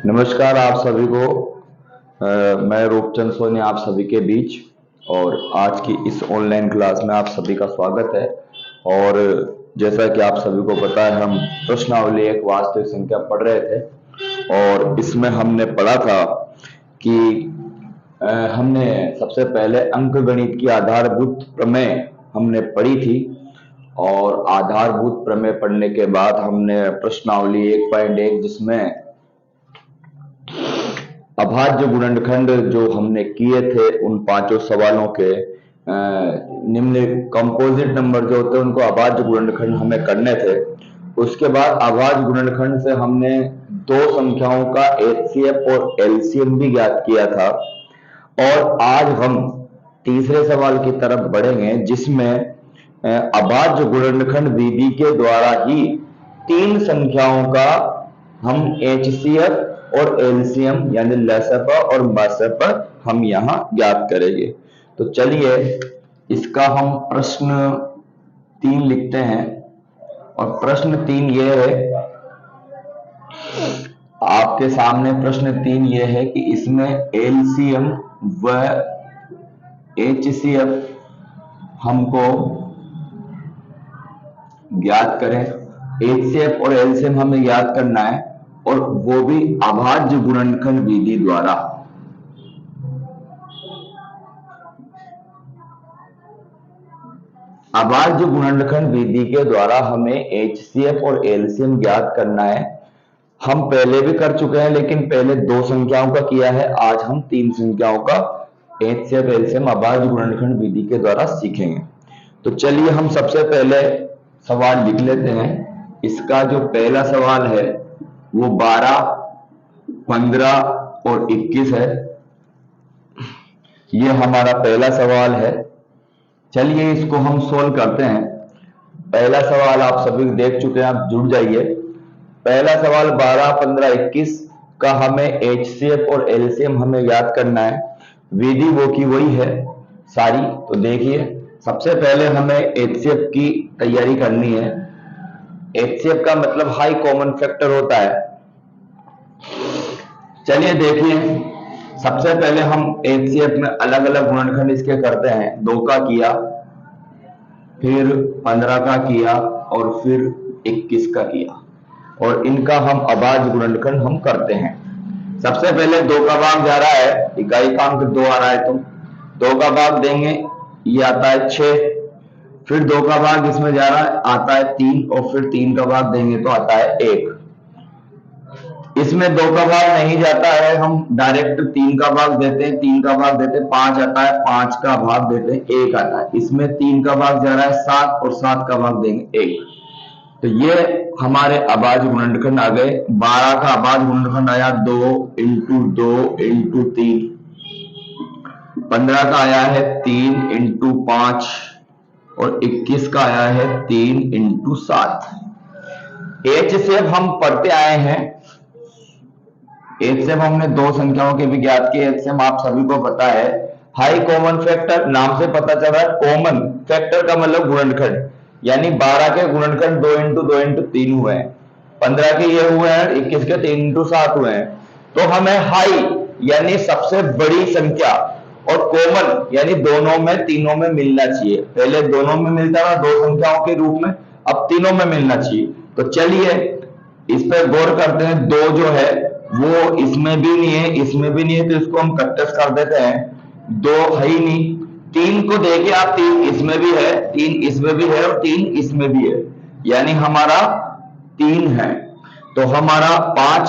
नमस्कार आप सभी को। मैं रूपचंद सोनी आप सभी के बीच और आज की इस ऑनलाइन क्लास में आप सभी का स्वागत है। और जैसा कि आप सभी को पता है, हम प्रश्नावली एक वास्तविक संख्या पढ़ रहे थे और इसमें हमने पढ़ा था कि हमने सबसे पहले अंकगणित की आधारभूत प्रमेय हमने पढ़ी थी और आधारभूत प्रमेय पढ़ने के बाद हमने प्रश्नावली 1.1 जिसमें अभाज्य गुणनखंड जो हमने किए थे उन पांचों सवालों के निम्न कंपोजिट नंबर जो होते हैं उनको अभाज्य गुणनखंड हमें करने थे। उसके बाद अभाज्य गुणनखंड से हमने दो संख्याओं का एचसीएफ और एलसीएम भी ज्ञात किया था और आज हम तीसरे सवाल की तरफ बढ़ेंगे जिसमें अभाज्य गुणनखंड विधि के द्वारा ही तीन संख्याओं का हम एचसीएफ और एलसीएम यानी लसअ और मसअ हम यहां ज्ञात करेंगे। तो चलिए इसका हम प्रश्न 3 लिखते हैं और प्रश्न 3 ये है, आपके सामने प्रश्न 3 ये है कि इसमें एलसीएम व एचसीएफ हमको ज्ञात करें। एचसीएफ और एलसीएम हमें ज्ञात करना है और वो भी अभाज्य गुणनखंड विधि द्वारा। अभाज्य गुणनखंड विधि के द्वारा हमें एचसीएफ और एलसीएम ज्ञात करना है। हम पहले भी कर चुके हैं लेकिन पहले दो संख्याओं का किया है, आज हम तीन संख्याओं का एचसीएफ एलसीएम अभाज्य गुणनखंड विधि के द्वारा सीखेंगे। तो चलिए हम सबसे पहले सवाल लिख लेते हैं। इसका जो पहला सवाल है वो 12, 15 और 21 है। ये हमारा पहला सवाल है। चलिए इसको हम सोल्व करते हैं। पहला सवाल आप सभी देख चुके हैं, आप जुड़ जाइए। पहला सवाल 12, 15, 21 का हमें एचसीएफ और एलसीएम हमें याद करना है। विधि वो की वही है सारी। तो देखिए सबसे पहले हमें एचसीएफ की तैयारी करनी है। एचसीएफ का मतलब हाई कॉमन फैक्टर होता है। चलिए देखिए सबसे पहले हम एचसीएफ में अलग अलग गुणनखंड इसके करते हैं। 2 का किया, फिर 15 का किया और फिर 21 का किया और इनका हम अभाज्य गुणनखंड हम करते हैं। सबसे पहले 2 का भाग जा रहा है, इकाई कांक 2 आ रहा है तो 2 का भाग देंगे, ये आता है 6। फिर 2 का भाग इसमें जा रहा है, आता है 3 और फिर 3 का भाग देंगे तो आता है 1। इसमें 2 का भाग नहीं जाता है, हम डायरेक्ट 3 का भाग देते हैं, 3 का भाग देते हैं 5 आता है, 5 का भाग देते हैं 1 आता है। इसमें 3 का भाग जा रहा है 7 और 7 का भाग देंगे 1। तो ये हमारे अभाज्य गुणनखंड आ गए। 12 का अभाज्य गुणनखंड आया 2 इंटू 2 इंटू 3। 15 का आया है 3 इंटू 5 और 21 का आया है 3 इंटू 7। एचसीएफ हम पढ़ते आए हैं। एचसीएफ हमने दो संख्याओं के भी ज्ञात किए। एचसीएफ आप सभी को पता है हाई कॉमन फैक्टर, नाम से पता चल रहा है। कॉमन फैक्टर का मतलब गुणनखंड, यानी 12 के गुणनखंड 2 इंटू 2 इंटू 3 हुए हैं, 15 के ये हुए हैं, 21 के 3 इंटू 7 हुए हैं। तो हमें हाई यानी सबसे बड़ी संख्या और कॉमन यानी दोनों में तीनों में मिलना चाहिए। पहले दोनों में मिलता था दो संख्याओं के रूप में, अब तीनों में मिलना चाहिए। तो चलिए इस पर गौर करते हैं। 2 जो है वो इसमें भी नहीं है, इसमें भी नहीं है, तो इसको हम कट्टस कर देते हैं। 2 है ही नहीं। 3 को देखिए आप, 3 इसमें भी है, 3 इसमें भी है और 3 इसमें भी है, यानी हमारा 3 है। तो हमारा 5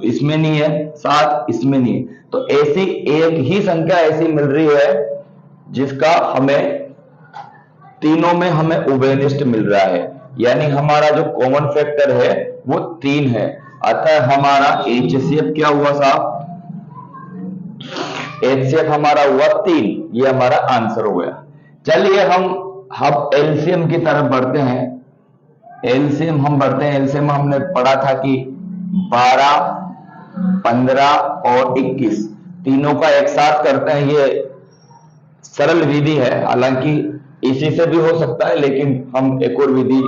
इसमें नहीं है, 7 इसमें नहीं है। तो ऐसी एक ही संख्या ऐसी मिल रही है जिसका हमें तीनों में हमें उभयनिष्ठ मिल रहा है, यानी हमारा जो कॉमन फैक्टर है वो 3 है। अतः हमारा एचसीएफ क्या हुआ साहब? एचसीएफ हमारा हुआ 3। ये हमारा आंसर हो गया। चलिए हम एलसीएम की तरफ बढ़ते हैं। एलसीएम हम बढ़ते हैं। एलसीएम हमने पढ़ा था कि 12, 15 और 21 तीनों का एक साथ करते हैं। ये सरल विधि है, हालांकि इसी से भी हो सकता है, लेकिन हम एक और विधि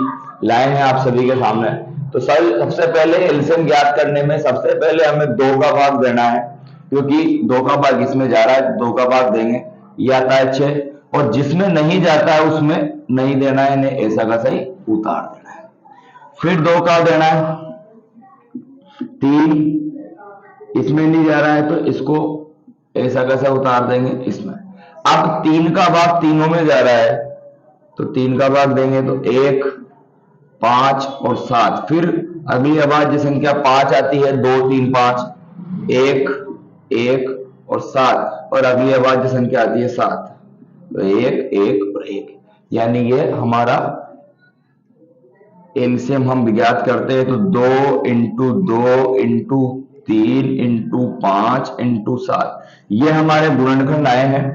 लाए हैं आप सभी के सामने। तो सबसे पहले एलसीएम ज्ञात करने में सबसे पहले हमें 2 का भाग देना है, क्योंकि 2 का भाग इसमें जा रहा है, 2 का भाग देंगे, ये आता है 6, और जिसमें नहीं जाता है उसमें नहीं देना है, इन्हें ऐसा का सही उतार देना है। फिर 2 का देना है 3, इसमें नहीं जा रहा है तो इसको ऐसा कैसा उतार देंगे इसमें। अब 3 का भाग तीनों में जा रहा है तो 3 का भाग देंगे तो 1, 5 और 7। फिर अगली अभाज्य संख्या 5 आती है, 2, 3, 5, 1, 1 और 7, और अगली अभाज्य संख्या आती है 7, तो 1, 1 और 1, यानी ये हमारा एलसीएम हम ज्ञात करते हैं तो 2 इंटू 2 इंटू 3 इंटू 5 इंटू 7, ये हमारे गुणनखंड आए हैं,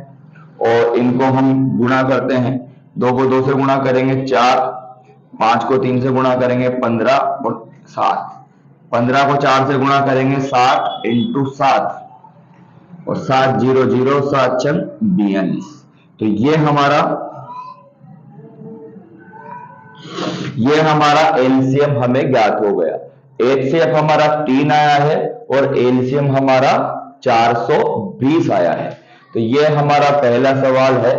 और इनको हम गुणा करते हैं। 2 को 2 से गुणा करेंगे 4, 5 को 3 से गुणा करेंगे 15 और 7, 15 को 4 से गुणा करेंगे 60 इंटू 7, और 7 0 0 7 6 42। तो ये हमारा एलसीएम हमें ज्ञात हो गया। एचसीएफ हमारा 3 आया है और एलसीएम हमारा 420 आया है। तो ये हमारा पहला सवाल है,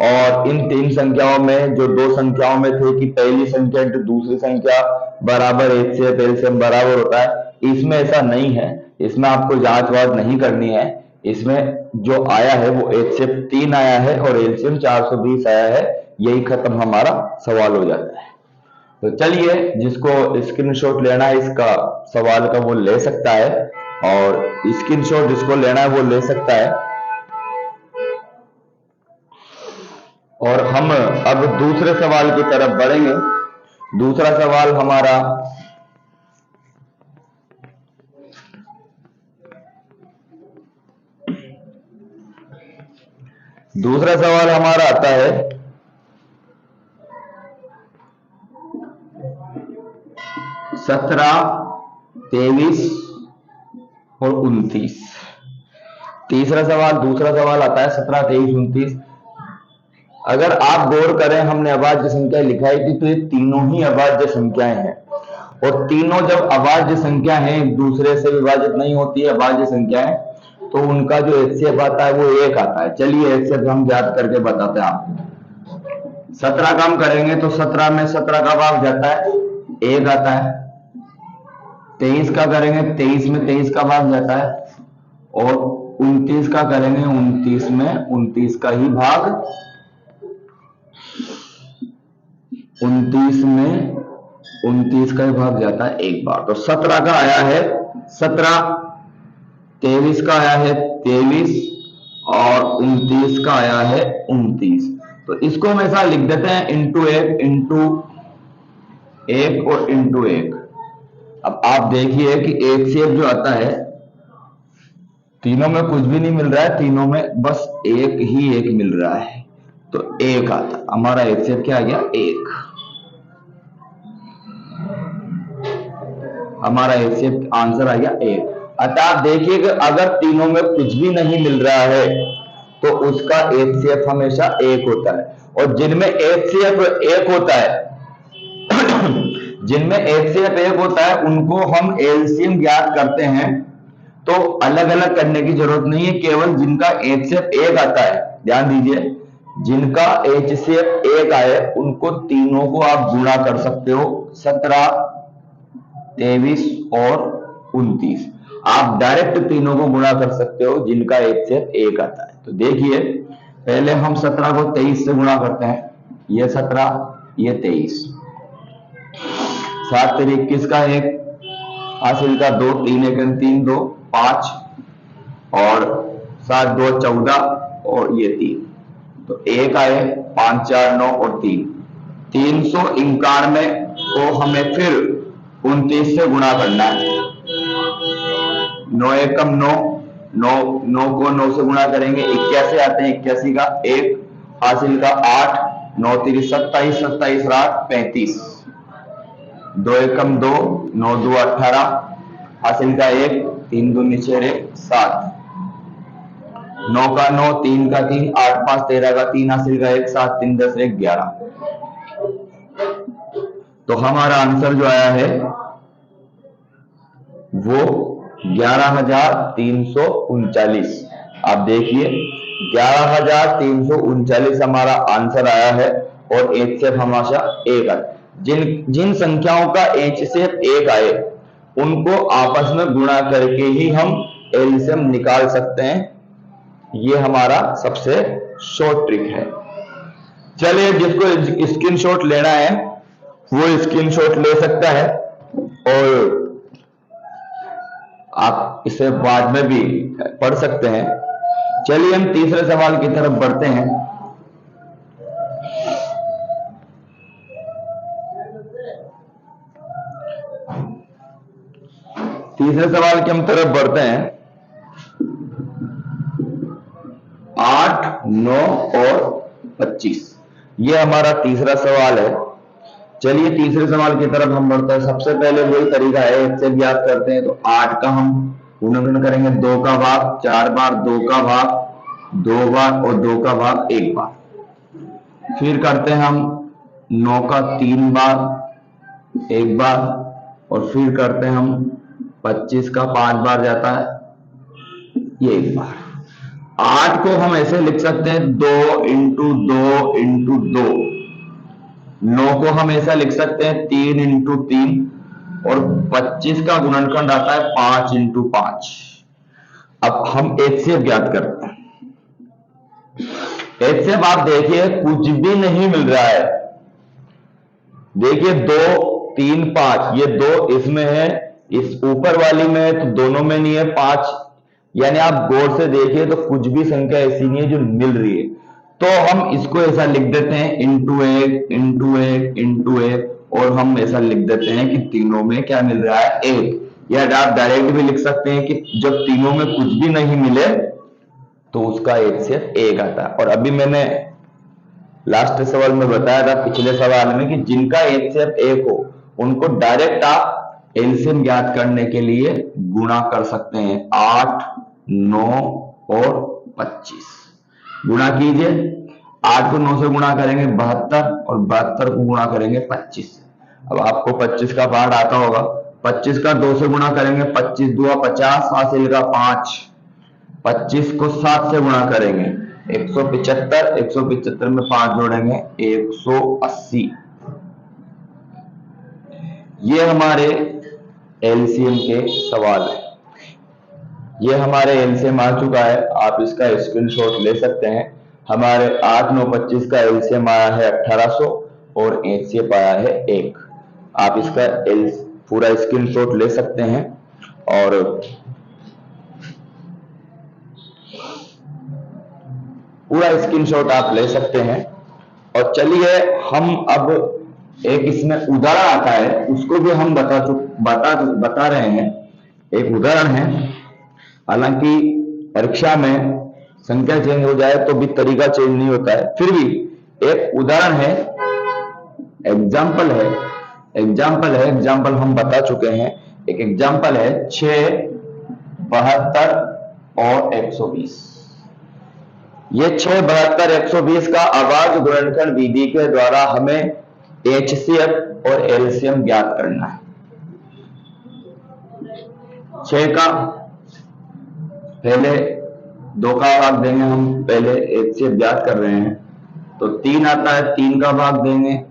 और इन 3 संख्याओं में जो 2 संख्याओं में थे कि पहली संख्या इंटू दूसरी संख्या बराबर एचसीएफ एलसीएम बराबर होता है, इसमें ऐसा नहीं है, इसमें आपको जांच वाच नहीं करनी है। इसमें जो आया है वो एचसीएफ 3 आया है और एलसीएम 420 आया है, यही खत्म हमारा सवाल हो जाता है। तो चलिए, जिसको स्क्रीनशॉट लेना है इसका सवाल का वो ले सकता है, और स्क्रीनशॉट जिसको लेना है वो ले सकता है। और हम अब दूसरे सवाल की तरफ बढ़ेंगे। दूसरा सवाल हमारा आता है 17, 23 और 29। दूसरा सवाल आता है 17, 23, 29। अगर आप गौर करें, हमने अभाज्य संख्या लिखाई थी तो ये तीनों ही अभाज्य संख्याएं हैं, और तीनों जब अभाज्य संख्या हैं, एक दूसरे से विभाजित नहीं होती है अभाज्य संख्याएं, तो उनका जो एचसीएफ आता है वो 1 आता है। चलिए एचसीएफ हम ज्ञात करके बताते हैं आपको। 17 का हम करेंगे तो 17 में 17 का भाग जाता है 1 आता है। 23 का करेंगे 23 में 23 का भाग जाता है, और 29 का करेंगे 29 में 29 का ही भाग, 29 में 29 का ही भाग जाता है एक बार। तो 17 का आया है 17, 23 का आया है 23, और 29 का आया है 29। तो इसको हम ऐसा लिख देते हैं इंटू 1 और इंटू 1। अब आप देखिए कि एचसीएफ जो आता है, तीनों में कुछ भी नहीं मिल रहा है, तीनों में बस एक मिल रहा है, तो 1 आता। हमारा एचसीएफ क्या आ गया? 1। हमारा एचसीएफ आंसर आ गया 1। अतः आप देखिए कि अगर तीनों में कुछ भी नहीं मिल रहा है तो उसका एचसीएफ हमेशा 1 होता है, और जिनमें एचसीएफ 1 होता है उनको हम एलसीएम ज्ञात करते हैं। तो अलग अलग करने की जरूरत नहीं है, केवल जिनका एचसीएफ 1 आता है, ध्यान दीजिए, जिनका एचसीएफ 1 आए उनको तीनों को आप गुणा कर सकते हो, 17, 23 और 29। आप डायरेक्ट तीनों को गुणा कर सकते हो जिनका एचसीएफ 1 आता है। तो देखिए, पहले हम 17 को 23 से गुणा करते हैं, ये 17, ये 23, 7 3 21 का 1, हासिल का 2, 3 1 3 2 5, और 7 2 14, और ये 3, तो 1 आए, 5 4 9 और 3, 391 को हमें फिर 29 से गुणा करना है। 9 1 9, 9 को 9 से गुणा करेंगे 81 आते हैं, 81 का 1, हासिल का 8, 9 3 27, 27 8 35, 2 1 2, 9 2 18, हासिल का 1, 3 2 6 7, 9 का 9, 3 का 3, 8 5 13 का 3, हासिल का 1, 7 3 10 1 11। तो हमारा आंसर जो आया है वो 11,339। आप देखिए 11,339 हमारा आंसर आया है और एचसीएफ हमारा एक है। जिन जिन संख्याओं का एचसीएफ एक आए उनको आपस में गुणा करके ही हम एलसीएम निकाल सकते हैं। ये हमारा सबसे शॉर्ट ट्रिक है। चलिए जिसको स्क्रीनशॉट लेना है वो स्क्रीनशॉट ले सकता है और आप इसे बाद में भी पढ़ सकते हैं। चलिए हम तीसरे सवाल की तरफ बढ़ते हैं। तीसरे सवाल की हम तरफ बढ़ते हैं। 8, 9 और 25 ये हमारा तीसरा सवाल है। चलिए तीसरे सवाल की तरफ हम बढ़ते हैं। सबसे पहले वही तरीका है, इससे ज्ञात करते हैं। तो 8 का हम गुणनखंड करेंगे 2 का भाग 4 बार, 2 का भाग 2 बार और 2 का भाग 1 बार। फिर करते हैं हम 9 का 3 बार 1 बार और फिर करते हैं हम 25 का 5 बार जाता है ये 1 बार। 8 को हम ऐसे लिख सकते हैं 2 इंटू 2 इंटू 2। 9 को हम ऐसा लिख सकते हैं 3 इंटू 3 और 25 का गुणनखंड आता है 5 इंटू 5। अब हम एचसीएफ ज्ञात करते हैं। एचसीएफ आप देखिए कुछ भी नहीं मिल रहा है। देखिए 2 3 5 ये 2 इसमें है, इस ऊपर वाली में है तो दोनों में नहीं है 5। यानी आप गौर से देखिए तो कुछ भी संख्या ऐसी नहीं है जो मिल रही है। तो हम इसको ऐसा लिख देते हैं इंटू 1 इंटू 1 इंटू 1 और हम ऐसा लिख देते हैं कि तीनों में क्या मिल रहा है 1। या आप डायरेक्ट भी लिख सकते हैं कि जब तीनों में कुछ भी नहीं मिले तो उसका एचसीएफ 1 आता है। और अभी मैंने लास्ट सवाल में बताया था पिछले सवाल में कि जिनका एचसीएफ 1 हो उनको डायरेक्ट आप एलसीएम ज्ञात करने के लिए गुणा कर सकते हैं। 8, 9 और 25 गुणा कीजिए। 8 को 9 से गुणा करेंगे 72 और 72 को गुणा करेंगे 25 से। अब आपको 25 का पार्ट आता होगा। 25 का 2 से गुणा करेंगे 25 2 50 हासिल का 5। 25 को 7 से गुणा करेंगे 175। 175 में 5 जोड़ेंगे 180। ये हमारे एलसीएम के सवाल है। ये हमारे एलसीएम आ चुका है। आप इसका स्क्रीनशॉट ले सकते हैं। हमारे 8, 9, 25 का एलसीएम आया है 1800 और एचसीएफ आया है 1। आप इसका पूरा स्क्रीनशॉट ले सकते हैं और पूरा स्क्रीनशॉट आप ले सकते हैं। और चलिए हम अब एक इसमें उदाहरण आता है उसको भी हम बता रहे हैं। एक उदाहरण है, हालांकि परीक्षा में संख्या चेंज हो जाए तो भी तरीका चेंज नहीं होता है, फिर भी एक उदाहरण है, एग्जाम्पल हम बता चुके हैं। एक एग्जाम्पल है 6, 72 और 120। ये 6, 72, 120 का अभाज्य गुणनखंड विधि के द्वारा हमें एचसीएफ और एलसीएम ज्ञात करना है। 6 का पहले 2 का भाग देंगे, हम पहले एचसीएफ ज्ञात कर रहे हैं तो 3 आता है, 3 का भाग देंगे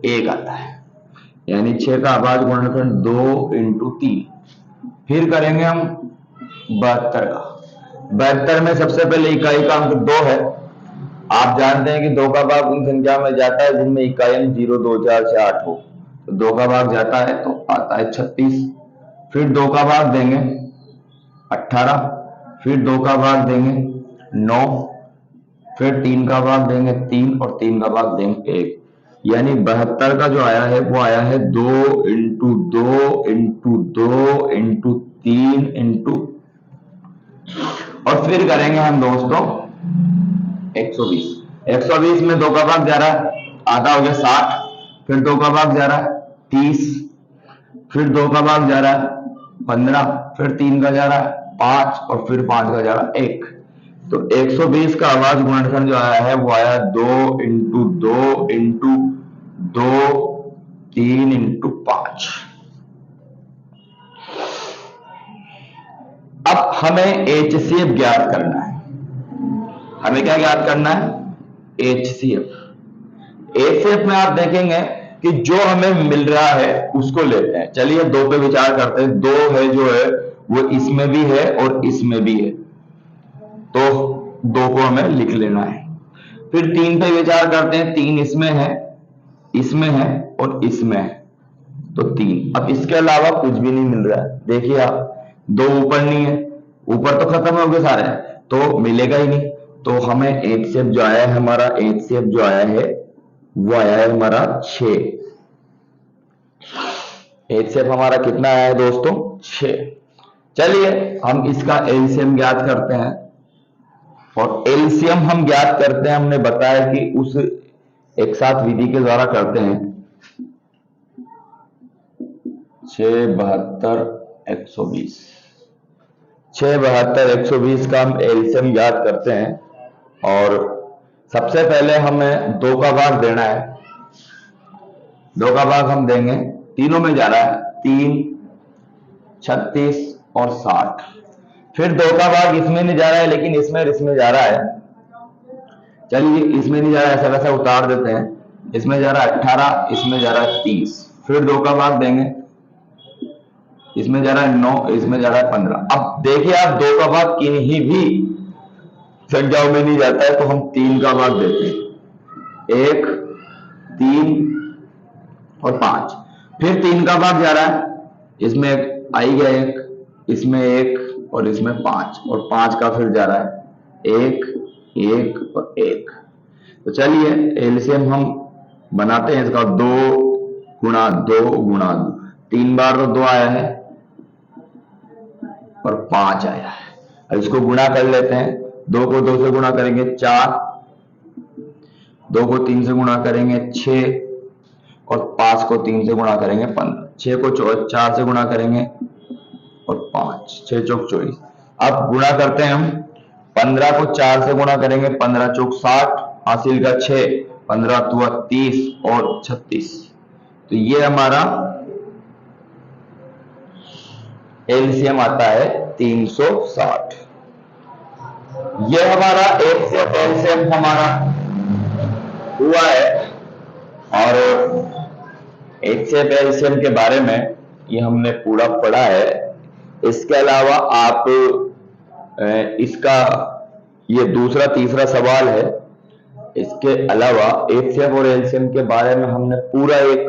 1 आता है। यानी 6 का अभाज्य गुणनखंड 2 इंटू 3। फिर करेंगे हम 72 का। 72 में सबसे पहले इकाई का अंक 2 है। आप जानते हैं कि 2 का भाग उन संख्या में जाता है जिनमें इकाई अंक 0, 2, 4 से 8 हो। तो 2 का भाग जाता है तो आता है 36। फिर 2 का भाग देंगे 18। फिर 2 का भाग देंगे 9। फिर 3 का भाग देंगे 3 और 3 का भाग देंगे 1। यानी 72 का जो आया है वो आया है 2 इंटू 2 इंटू 2 इंटू 3 इंटू, और फिर करेंगे हम दोस्तों 120। 120 में 2 का भाग जा रहा है, आधा हो गया 60। फिर 2 का भाग जा रहा है 30। फिर 2 का भाग जा रहा है 15। फिर 3 का जा रहा है 5 और फिर 5 का जा रहा है 1। तो 120 का अभाज्य गुणनखंड जो आया है वो आया 2 इंटू 2 इंटू 2 3 इंटू 5। हमें HCF ज्ञात करना है। हमें क्या ज्ञात करना है? HCF। HCF में आप देखेंगे कि जो हमें मिल रहा है उसको लेते हैं। चलिए 2 पे विचार करते हैं। 2 है जो है वो इसमें भी है और इसमें भी है, तो 2 को हमें लिख लेना है। फिर 3 पे विचार करते हैं। 3 इसमें है और इसमें है, तो 3। अब इसके अलावा कुछ भी नहीं मिल रहा है। देखिए आप, 2 ऊपर नहीं है, ऊपर तो खत्म हो गए सारे, तो मिलेगा ही नहीं। तो हमें HCF जो आया है हमारा, HCF जो आया है वो आया है हमारा 6। HCF हमारा कितना आया है दोस्तों? 6। चलिए हम इसका LCM ज्ञात करते हैं। और LCM हम ज्ञात करते हैं, हमने बताया कि उस एक साथ विधि के द्वारा करते हैं। 6 72 120, 6 72 120 का हम LCM ज्ञात करते हैं। और सबसे पहले हमें 2 का भाग देना है। 2 का भाग हम देंगे, तीनों में जा रहा है, 3 36 और 60। फिर 2 का भाग इसमें नहीं जा रहा है लेकिन इसमें जा रहा है। चलिए इसमें नहीं जा रहा है, ऐसा वैसा उतार देते हैं। इसमें जा रहा है 18, इसमें जा रहा है 30। फिर 2 का भाग देंगे, इसमें जा रहा है 9, इसमें जा रहा है 15। अब देखिए आप, 2 का भाग किन्हीं भी संख्याओं में नहीं जाता है, तो हम 3 का भाग देते हैं। 1 3 और 5। फिर 3 का भाग जा रहा है, इसमें आई गया 1, इसमें 1 और इसमें 5, और 5 का फिर जा रहा है 1 1 और 1। तो चलिए एलसीएम हम बनाते हैं इसका। 2 गुणा 2 गुणा 2, 3 बार तो 2 आया है और 5 आया है। अब इसको गुणा कर लेते हैं। 2 को 2 से गुणा करेंगे 4, 2 को 3 से गुणा करेंगे 6 और 5 को 3 से गुणा करेंगे 15। 6 को 4 से गुणा करेंगे और 5, 6 चौक 24। अब गुणा करते हैं हम। 15 को 4 से गुणा करेंगे, 15 चौक 60, हासिल का 6, 15 दुआ 30 और 36। तो ये हमारा एलसीएम आता है 360। ये हमारा एलसीएम हमारा हुआ है। और एलसीएम के बारे में ये हमने पूरा पढ़ा है। इसके अलावा आप इसका ये दूसरा तीसरा सवाल है। इसके अलावा एचसीएफ और एलसीएम के बारे में हमने पूरा एक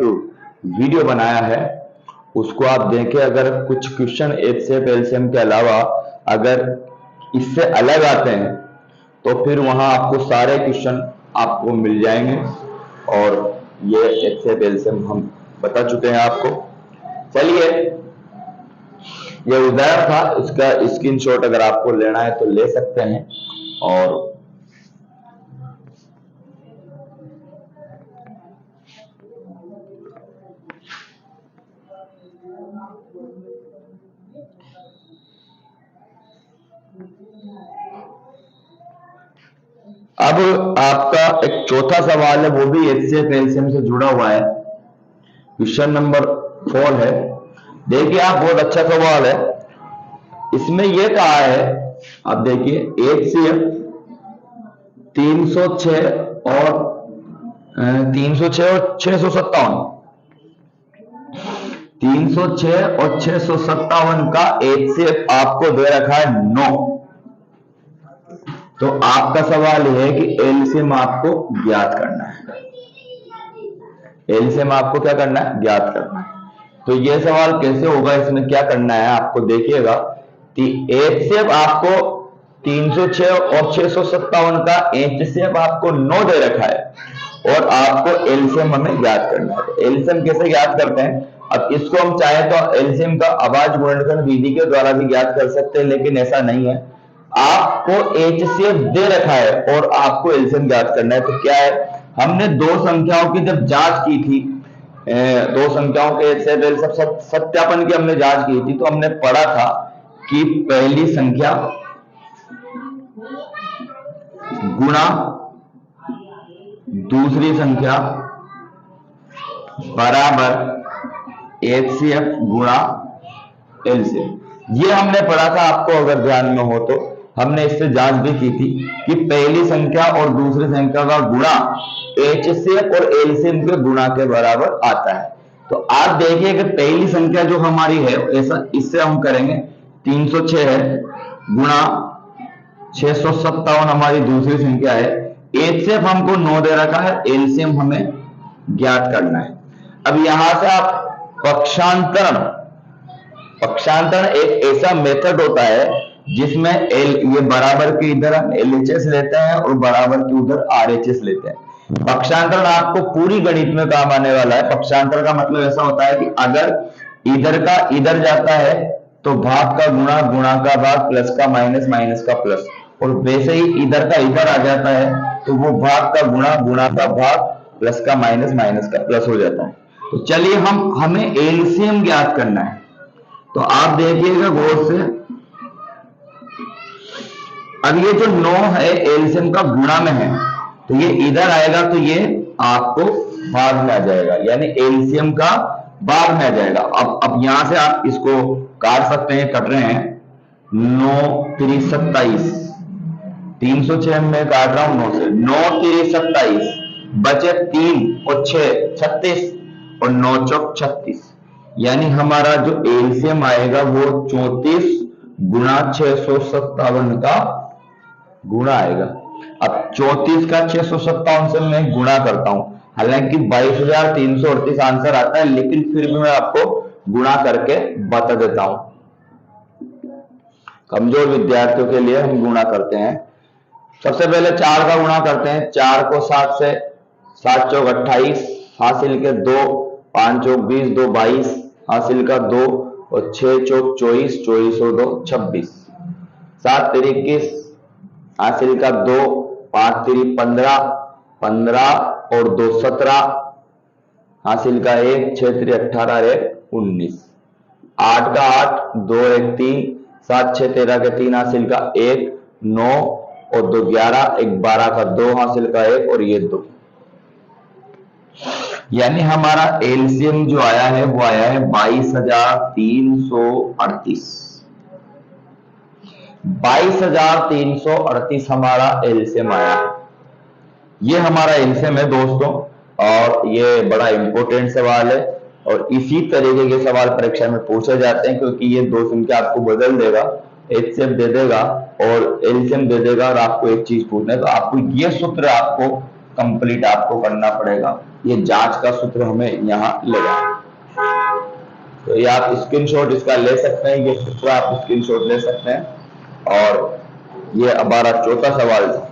वीडियो बनाया है, उसको आप देखें। अगर कुछ क्वेश्चन एचसीएफ एलसीएम के अलावा अगर इससे अलग आते हैं तो फिर वहां आपको सारे क्वेश्चन आपको मिल जाएंगे। और ये एचसीएफ एलसीएम हम बता चुके हैं आपको। चलिए, ये उदाहरण था, इसका स्क्रीनशॉट अगर आपको लेना है तो ले सकते हैं। और अब आपका एक चौथा सवाल है, वो भी एचसीएफ एलसीएम से जुड़ा हुआ है। क्वेश्चन नंबर 4 है। देखिए आप, बहुत अच्छा सवाल है। इसमें यह कहा है, आप देखिए, एचसीएफ 306 और 657, 306 और 657 का एचसीएफ आपको दे रखा है 9। तो आपका सवाल यह है कि एलसीएम आपको ज्ञात करना है। एलसीएम आपको क्या करना है? ज्ञात करना है। तो यह सवाल कैसे होगा, इसमें क्या करना है आपको, देखिएगा कि एचसीएफ आपको 306 और 657 का एचसीएफ आपको 9 दे रखा है और आपको एलसीएम हमें ज्ञात करना है। एलसीएम कैसे ज्ञात करते हैं? अब इसको हम चाहे तो एलसीएम का अभाज्य गुणनखंड विधि के द्वारा भी ज्ञात कर सकते हैं, लेकिन ऐसा नहीं है। आपको एचसीएफ दे रखा है और आपको एलसीएम ज्ञात करना है। तो क्या है, हमने 2 संख्याओं की जब जांच की थी, 2 संख्याओं के एचसीएफ सत्यापन की हमने जांच की थी, तो हमने पढ़ा था कि पहली संख्या गुणा दूसरी संख्या बराबर एचसीएफ गुणा एलसीएम। ये हमने पढ़ा था, आपको अगर ध्यान में हो तो हमने इससे जांच भी की थी कि पहली संख्या और दूसरी संख्या का गुणा एचसीएफ और एलसीएम के गुणा के बराबर आता है। तो आप देखिए कि पहली संख्या जो हमारी है ऐसा इससे हम करेंगे 306 है गुणा 657 हमारी दूसरी संख्या है। एचसीएफ हमको 9 दे रखा है, एलसीएम हमें ज्ञात करना है। अब यहां से आप पक्षांतरण, पक्षांतरण एक ऐसा मेथड होता है जिसमें ये बराबर के इधर हम एलएचएस लेते हैं और बराबर के उधर आरएचएस लेते हैं। पक्षांतरण आपको पूरी गणित में काम आने वाला है। पक्षांतरण का मतलब ऐसा होता है कि अगर इधर का इधर जाता है तो भाग का गुणा, गुणा का भाग, प्लस का माइनस, माइनस का प्लस, और वैसे ही इधर का इधर आ जाता है तो वो भाग का गुणा, गुणा का भाग, प्लस का माइनस, माइनस का प्लस हो जाता है। तो चलिए हमें एलसीएम ज्ञात करना है। तो आप देखिएगा गौर से, अब ये जो 9 है एलसीएम का गुणा में है तो ये इधर आएगा तो ये आपको भाग में आ जाएगा, यानी एलसीएम का भाग में आ जाएगा। अब यहां से आप इसको काट सकते हैं, कट रहे हैं। 9 3 27, 306 में काट रहा हूं 9 से, 9 3 27, बचे 3 और 6 36 और 9 चौक 36, यानी हमारा जो एलसीएम आएगा वो 34 गुणा 657 का गुणा आएगा। अब 34 का 657 से मैं गुणा करता हूं, हालांकि 22,338 आंसर आता है, लेकिन फिर भी मैं आपको गुणा करके बता देता हूं। कमजोर विद्यार्थियों के लिए हम गुणा करते हैं। सबसे पहले 4 का गुणा करते हैं। 4 को 7 से, 7 चौक 28, हासिल के 2, 5 चौक 20, 2 22, हासिल का 2, और 6 चौक 24, 24 और 2 26, 7 3 21, हासिल का 2, 5 3 15, 15 और 2 17, हासिल का 1, 6 3 18, 1 19, 8 का 8, 2 1 3, 7 6 13 के 3, हासिल का 1, 9 और 2 11, 1 12 का 2, हासिल का 1 और ये 2, यानी हमारा एलसीएम जो आया है वो आया है 22,338। 22,338 हमारा एलसीएम आया है। ये हमारा एलसीएम है दोस्तों, और ये बड़ा इंपॉर्टेंट सवाल है, और इसी तरीके के सवाल परीक्षा में पूछे जाते हैं, क्योंकि ये दो संख्या आपको बदल देगा, एचसीएफ दे देगा और एलसीएम दे देगा, और आपको एक चीज पूछना है तो आपको ये सूत्र आपको कंप्लीट आपको करना पड़ेगा। ये जांच का सूत्र हमें यहाँ लेगा, तो ये आप स्क्रीनशॉट इसका ले सकते हैं, ये सूत्र आप स्क्रीनशॉट ले सकते हैं। और ये हमारा चौथा सवाल था।